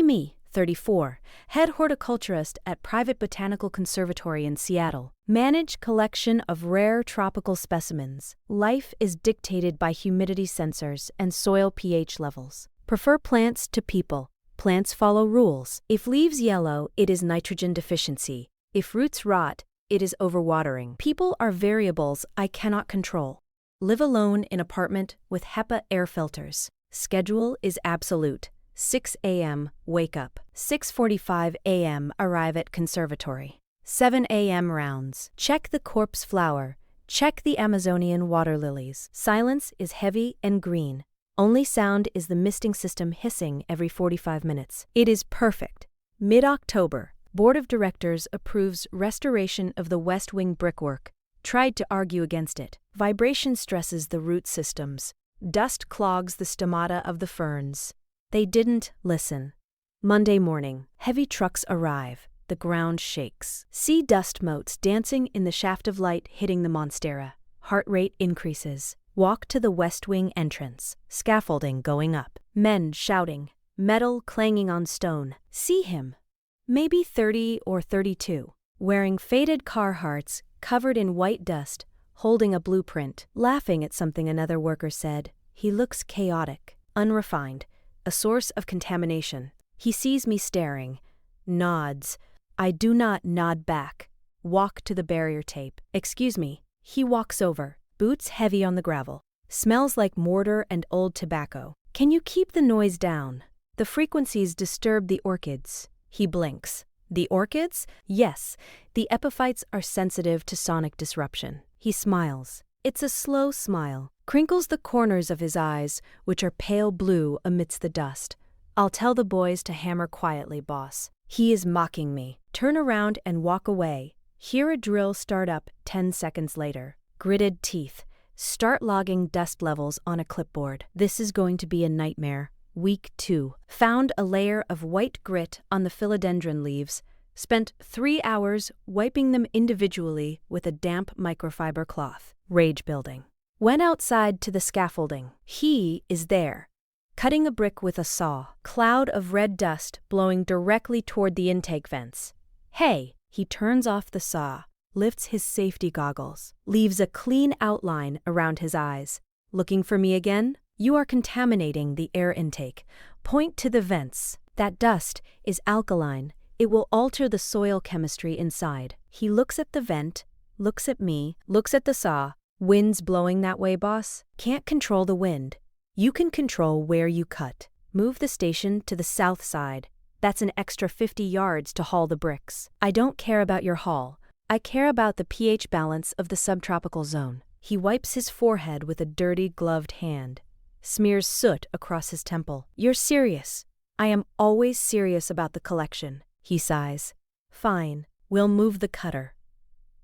Me, 34, head horticulturist at private botanical conservatory in Seattle. Manage collection of rare tropical specimens. Life is dictated by humidity sensors and soil pH levels. Prefer plants to people. Plants follow rules. If leaves yellow, it is nitrogen deficiency. If roots rot, it is overwatering. People are variables I cannot control. Live alone in apartment with HEPA air filters. Schedule is absolute. 6 a.m. wake up. 6:45 a.m. arrive at conservatory. 7 a.m. rounds. Check the corpse flower. Check the Amazonian water lilies. Silence is heavy and green. Only sound is the misting system hissing every 45 minutes. It is perfect. Mid-October. Board of Directors approves restoration of the West Wing brickwork. Tried to argue against it. Vibration stresses the root systems. Dust clogs the stomata of the ferns. They didn't listen. Monday morning. Heavy trucks arrive. The ground shakes. See dust motes dancing in the shaft of light hitting the monstera. Heart rate increases. Walk to the West Wing entrance. Scaffolding going up. Men shouting. Metal clanging on stone. See him. Maybe 30 or 32. Wearing faded Carhartts, covered in white dust, holding a blueprint, laughing at something another worker said. He looks chaotic, unrefined, a source of contamination. He sees me staring. Nods. I do not nod back. Walk to the barrier tape. Excuse me. He walks over. Boots heavy on the gravel. Smells like mortar and old tobacco. Can you keep the noise down? The frequencies disturb the orchids. He blinks. The orchids? Yes. The epiphytes are sensitive to sonic disruption. He smiles. It's a slow smile. Crinkles the corners of his eyes, which are pale blue amidst the dust. I'll tell the boys to hammer quietly, boss. He is mocking me. Turn around and walk away. Hear a drill start up 10 seconds later. Gritted teeth. Start logging dust levels on a clipboard. This is going to be a nightmare. Week 2. Found a layer of white grit on the philodendron leaves. Spent 3 hours wiping them individually with a damp microfiber cloth. Rage building. Went outside to the scaffolding. He is there. Cutting a brick with a saw. Cloud of red dust blowing directly toward the intake vents. Hey! He turns off the saw. Lifts his safety goggles. Leaves a clean outline around his eyes. Looking for me again? You are contaminating the air intake. Point to the vents. That dust is alkaline. It will alter the soil chemistry inside. He looks at the vent, looks at me, looks at the saw. Wind's blowing that way, boss? Can't control the wind. You can control where you cut. Move the station to the south side. That's an extra 50 yards to haul the bricks. I don't care about your haul. I care about the pH balance of the subtropical zone. He wipes his forehead with a dirty, gloved hand. Smears soot across his temple. You're serious. I am always serious about the collection. He sighs. Fine, we'll move the cutter.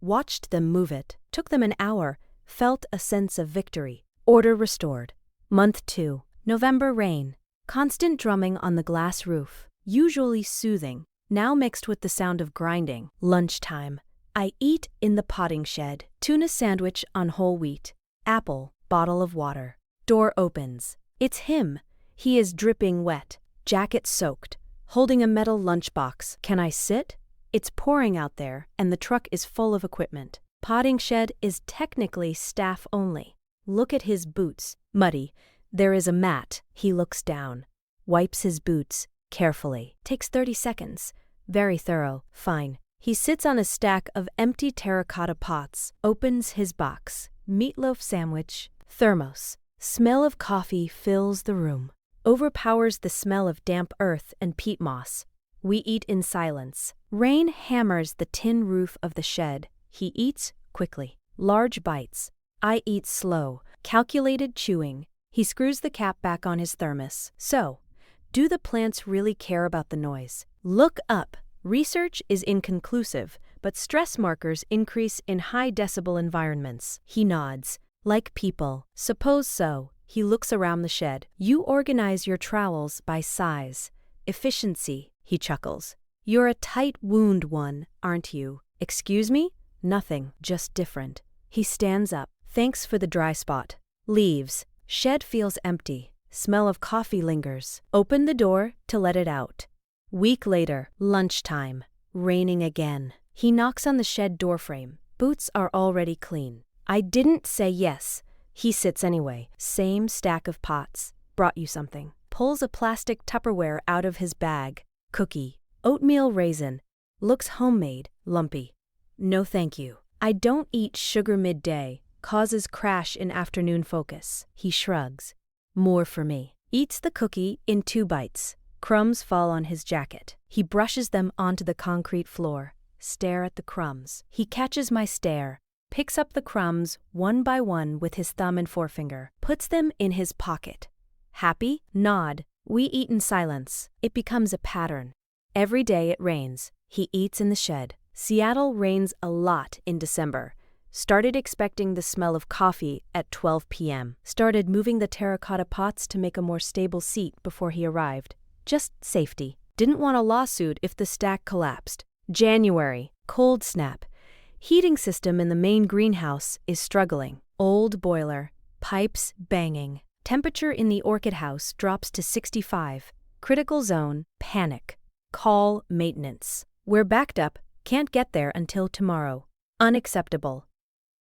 Watched them move it. Took them an hour. Felt a sense of victory. Order restored. Month 2. November rain. Constant drumming on the glass roof. Usually soothing. Now mixed with the sound of grinding. Lunchtime. I eat in the potting shed. Tuna sandwich on whole wheat. Apple, bottle of water. Door opens. It's him. He is dripping wet. Jacket soaked. Holding a metal lunchbox. Can I sit? It's pouring out there, and the truck is full of equipment. Potting shed is technically staff only. Look at his boots. Muddy. There is a mat. He looks down. Wipes his boots. Carefully. Takes 30 seconds. Very thorough. Fine. He sits on a stack of empty terracotta pots. Opens his box. Meatloaf sandwich. Thermos. Smell of coffee fills the room. Overpowers the smell of damp earth and peat moss. We eat in silence. Rain hammers the tin roof of the shed. He eats quickly. Large bites. I eat slow. Calculated chewing. He screws the cap back on his thermos. So, do the plants really care about the noise? Look up. Research is inconclusive, but stress markers increase in high decibel environments. He nods. Like people. Suppose so. He looks around the shed. You organize your trowels by size. Efficiency. He chuckles. You're a tight wound one, aren't you? Excuse me? Nothing, just different. He stands up. Thanks for the dry spot. Leaves. Shed feels empty. Smell of coffee lingers. Open the door to let it out. Week later, lunchtime. Raining again. He knocks on the shed doorframe. Boots are already clean. I didn't say yes. He sits anyway. Same stack of pots. Brought you something. Pulls a plastic Tupperware out of his bag. Cookie. Oatmeal raisin. Looks homemade. Lumpy. No thank you. I don't eat sugar midday. Causes crash in afternoon focus. He shrugs. More for me. Eats the cookie in 2 bites. Crumbs fall on his jacket. He brushes them onto the concrete floor. Stare at the crumbs. He catches my stare. Picks up the crumbs one by one with his thumb and forefinger. Puts them in his pocket. Happy? Nod. We eat in silence. It becomes a pattern. Every day it rains. He eats in the shed. Seattle rains a lot in December. Started expecting the smell of coffee at 12 p.m. Started moving the terracotta pots to make a more stable seat before he arrived. Just safety. Didn't want a lawsuit if the stack collapsed. January. Cold snap. Heating system in the main greenhouse is struggling. Old boiler. Pipes banging. Temperature in the orchid house drops to 65. Critical zone. Panic. Call maintenance. We're backed up. Can't get there until tomorrow. Unacceptable.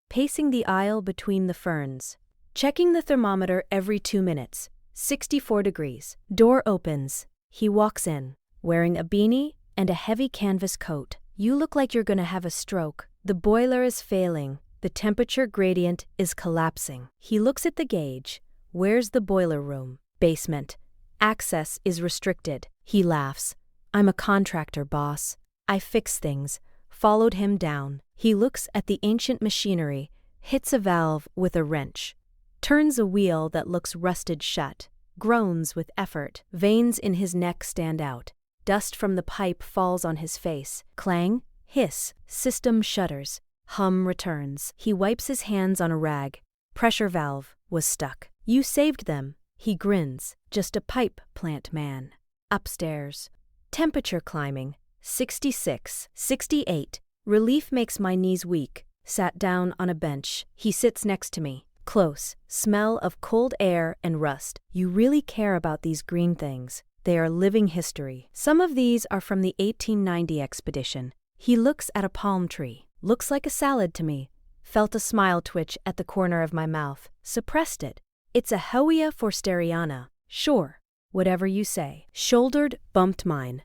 Pacing the aisle between the ferns. Checking the thermometer every 2 minutes. 64 degrees. Door opens. He walks in, wearing a beanie and a heavy canvas coat. You look like you're gonna have a stroke. The boiler is failing. The temperature gradient is collapsing. He looks at the gauge. Where's the boiler room? Basement. Access is restricted. He laughs. I'm a contractor, boss. I fix things. Followed him down. He looks at the ancient machinery, hits a valve with a wrench, turns a wheel that looks rusted shut. Groans with effort. Veins in his neck stand out. Dust from the pipe falls on his face. Clang, hiss, system shudders. Hum returns. He wipes his hands on a rag. Pressure valve was stuck. You saved them. He grins. Just a pipe plant man. Upstairs. Temperature climbing. 66, 68. Relief makes my knees weak. Sat down on a bench. He sits next to me. Close. Smell of cold air and rust. You really care about these green things. They are living history. Some of these are from the 1890 expedition. He looks at a palm tree. Looks like a salad to me. Felt a smile twitch at the corner of my mouth. Suppressed it. It's a Howea forsteriana. Sure. Whatever you say. Shouldered, bumped mine.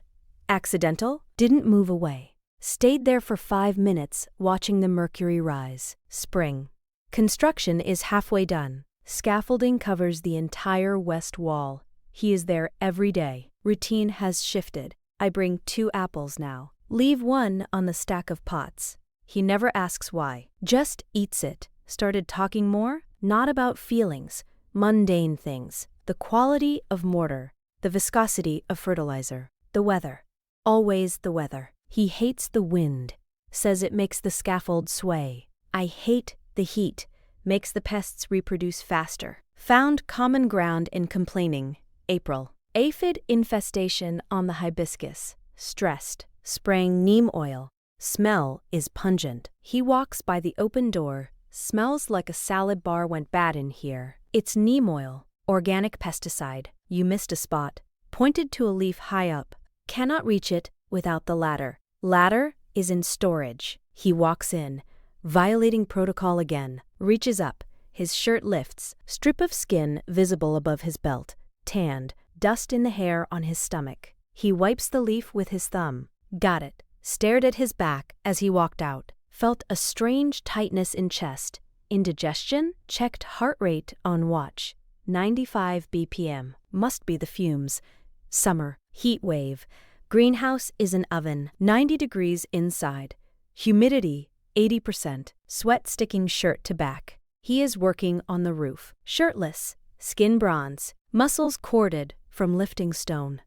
Accidental? Didn't move away. Stayed there for 5 minutes, watching the mercury rise. Spring. Construction is halfway done. Scaffolding covers the entire west wall. He is there every day. Routine has shifted. I bring 2 apples now. Leave 1 on the stack of pots. He never asks why. Just eats it. Started talking more? Not about feelings. Mundane things. The quality of mortar. The viscosity of fertilizer. The weather. Always the weather. He hates the wind. Says it makes the scaffold sway. I hate the heat. Makes the pests reproduce faster. Found common ground in complaining. April. Aphid infestation on the hibiscus. Stressed. Spraying neem oil. Smell is pungent. He walks by the open door. Smells like a salad bar went bad in here. It's neem oil. Organic pesticide. You missed a spot. Pointed to a leaf high up. Cannot reach it without the ladder. Ladder is in storage. He walks in. Violating protocol again. Reaches up. His shirt lifts. Strip of skin visible above his belt. Tanned. Dust in the hair on his stomach. He wipes the leaf with his thumb. Got it. Stared at his back as he walked out. Felt a strange tightness in chest. Indigestion? Checked heart rate on watch. 95 BPM. Must be the fumes. Summer. Heat wave. Greenhouse is an oven. 90 degrees inside. Humidity 80%. Sweat sticking shirt to back. He is working on the roof. Shirtless. Skin bronze. Muscles corded from lifting stone.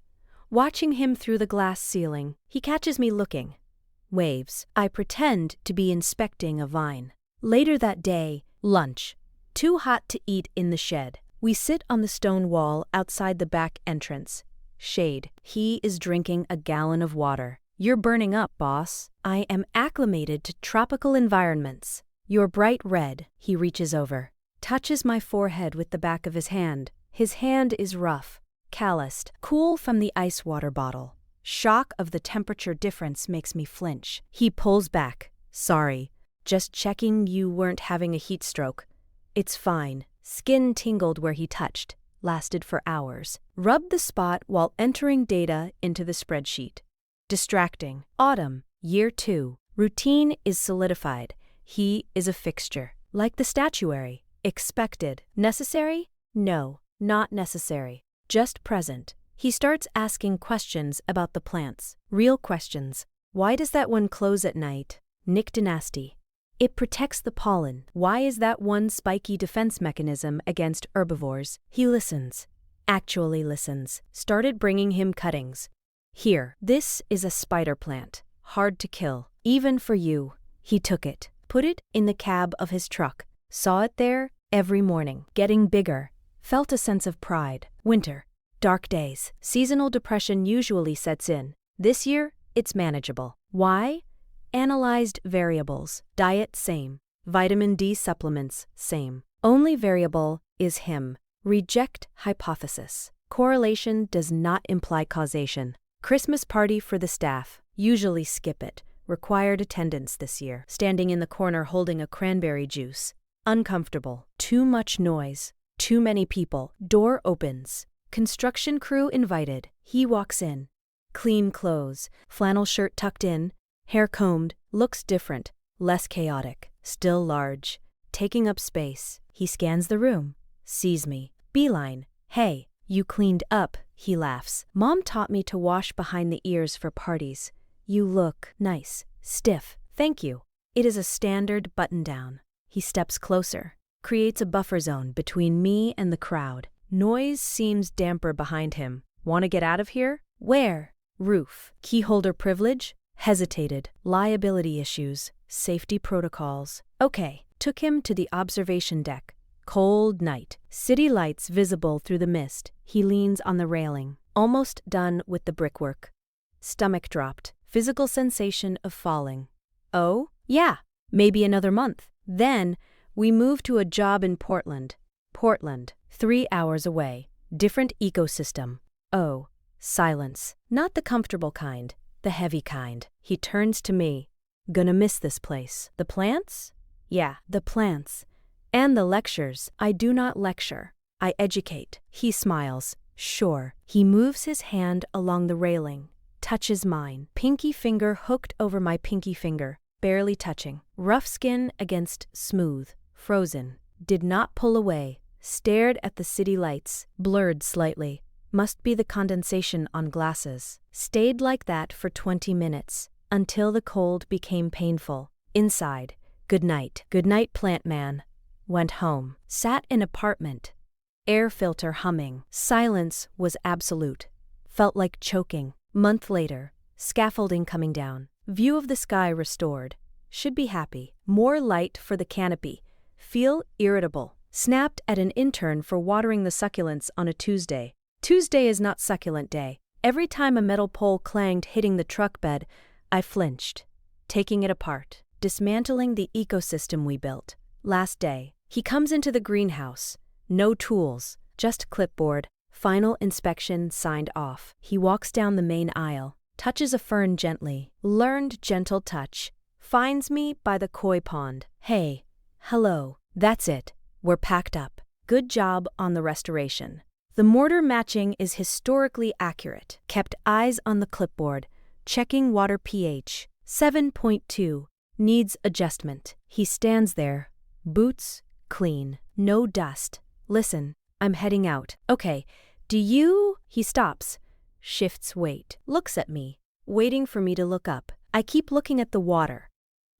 Watching him through the glass ceiling, he catches me looking. Waves. I pretend to be inspecting a vine. Later that day, lunch. Too hot to eat in the shed. We sit on the stone wall outside the back entrance. Shade. He is drinking a gallon of water. You're burning up, boss. I am acclimated to tropical environments. You're bright red. He reaches over. Touches my forehead with the back of his hand. His hand is rough, calloused, cool from the ice water bottle. Shock of the temperature difference makes me flinch. He pulls back. Sorry, just checking you weren't having a heat stroke. It's fine. Skin tingled where he touched. Lasted for hours. Rubbed the spot while entering data into the spreadsheet. Distracting. Autumn, year 2. Routine is solidified. He is a fixture. Like the statuary. Expected. Necessary? No, not necessary. Just present. He starts asking questions about the plants. Real questions. Why does that one close at night? Nick Dynasty. It protects the pollen. Why is that one spiky defense mechanism against herbivores? He listens. Actually listens. Started bringing him cuttings. Here, this is a spider plant. Hard to kill. Even for you. He took it. Put it in the cab of his truck. Saw it there every morning. Getting bigger. Felt a sense of pride. Winter. Dark days. Seasonal depression usually sets in. This year, it's manageable. Why? Analyzed variables. Diet same. Vitamin D supplements same. Only variable is him. Reject hypothesis. Correlation does not imply causation. Christmas party for the staff. Usually skip it. Required attendance this year. Standing in the corner holding a cranberry juice. Uncomfortable. Too much noise. Too many people. Door opens. Construction crew invited. He walks in. Clean clothes. Flannel shirt tucked in. Hair combed. Looks different. Less chaotic. Still large. Taking up space. He scans the room. Sees me. Beeline. Hey, you cleaned up, he laughs. Mom taught me to wash behind the ears for parties. You look nice. Stiff. Thank you. It is a standard button-down. He steps closer. Creates a buffer zone between me and the crowd. Noise seems damper behind him. Want to get out of here? Where? Roof. Keyholder privilege? Hesitated. Liability issues. Safety protocols. Okay. Took him to the observation deck. Cold night. City lights visible through the mist. He leans on the railing. Almost done with the brickwork. Stomach dropped. Physical sensation of falling. Oh? Yeah. Maybe another month. Then, we move to a job in Portland. Portland. 3 hours away. Different ecosystem. Oh. Silence. Not the comfortable kind. The heavy kind. He turns to me. Gonna miss this place. The plants? Yeah, the plants. And the lectures. I do not lecture. I educate. He smiles. Sure. He moves his hand along the railing. Touches mine. Pinky finger hooked over my pinky finger. Barely touching. Rough skin against smooth. Frozen. Did not pull away. Stared at the city lights. Blurred slightly. Must be the condensation on glasses. Stayed like that for 20 minutes. Until the cold became painful. Inside. Good night. Good night, plant man. Went home. Sat in apartment. Air filter humming. Silence was absolute. Felt like choking. Month later. Scaffolding coming down. View of the sky restored. Should be happy. More light for the canopy. Feel irritable. Snapped at an intern for watering the succulents on a Tuesday. Tuesday is not succulent day. Every time a metal pole clanged hitting the truck bed, I flinched. Taking it apart. Dismantling the ecosystem we built. Last day. He comes into the greenhouse. No tools. Just clipboard. Final inspection signed off. He walks down the main aisle. Touches a fern gently. Learned gentle touch. Finds me by the koi pond. Hey. Hello. That's it. We're packed up. Good job on the restoration. The mortar matching is historically accurate. Kept eyes on the clipboard. Checking water pH. 7.2. Needs adjustment. He stands there. Boots, clean. No dust. Listen, I'm heading out. Okay, do you? He stops. Shifts weight. Looks at me. Waiting for me to look up. I keep looking at the water.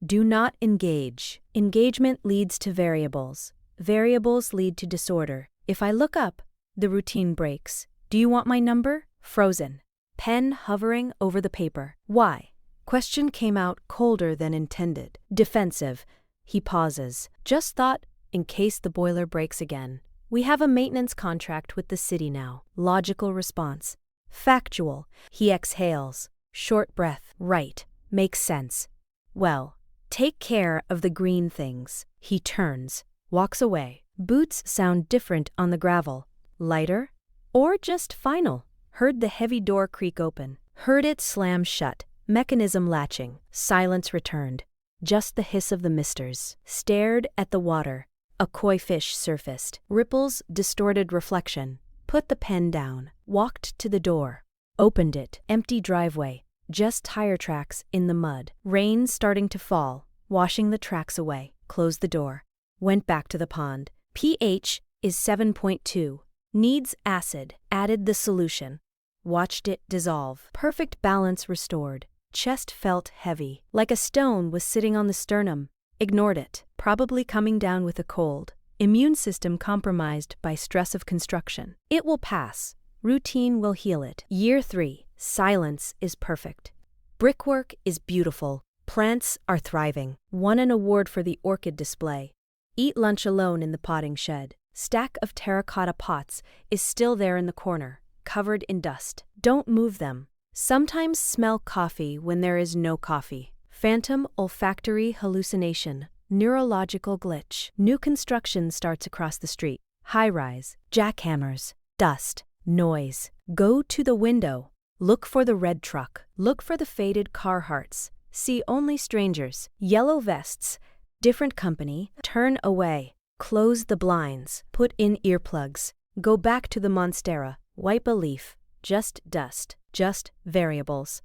Do not engage. Engagement leads to variables. Variables lead to disorder. If I look up, the routine breaks. Do you want my number? Frozen. Pen hovering over the paper. Why? Question came out colder than intended. Defensive. He pauses. Just thought, in case the boiler breaks again. We have a maintenance contract with the city now. Logical response. Factual. He exhales. Short breath. Right. Makes sense. Well, take care of the green things. He turns. Walks away. Boots sound different on the gravel. Lighter? Or just final? Heard the heavy door creak open. Heard it slam shut, mechanism latching. Silence returned. Just the hiss of the misters. Stared at the water. A koi fish surfaced. Ripples, distorted reflection. Put the pen down. Walked to the door. Opened it. Empty driveway. Just tire tracks in the mud. Rain starting to fall, washing the tracks away. Closed the door. Went back to the pond. pH is 7.2. Needs acid. Added the solution. Watched it dissolve. Perfect balance restored. Chest felt heavy, like a stone was sitting on the sternum. Ignored it. Probably coming down with a cold. Immune system compromised by stress of construction. It will pass. Routine will heal it. Year 3. Silence is perfect. Brickwork is beautiful. Plants are thriving. Won an award for the orchid display. Eat lunch alone in the potting shed. Stack of terracotta pots is still there in the corner, covered in dust. Don't move them. Sometimes smell coffee when there is no coffee. Phantom olfactory hallucination. Neurological glitch. New construction starts across the street. High-rise. Jackhammers. Dust. Noise. Go to the window. Look for the red truck. Look for the faded Carhartts. See only strangers. Yellow vests. Different company. Turn away. Close the blinds. Put in earplugs. Go back to the Monstera. Wipe a leaf. Just dust. Just variables.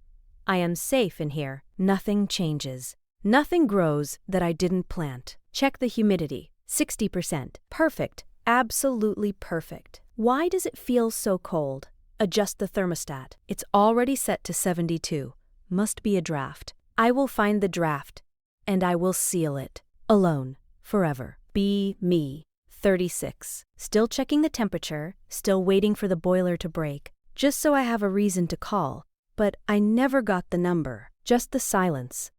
I am safe in here. Nothing changes. Nothing grows that I didn't plant. Check the humidity. 60%. Perfect. Absolutely perfect. Why does it feel so cold? Adjust the thermostat. It's already set to 72. Must be a draft. I will find the draft, and I will seal it. Alone. Forever. Be me. 36. Still checking the temperature, still waiting for the boiler to break, just so I have a reason to call. But I never got the number. Just the silence.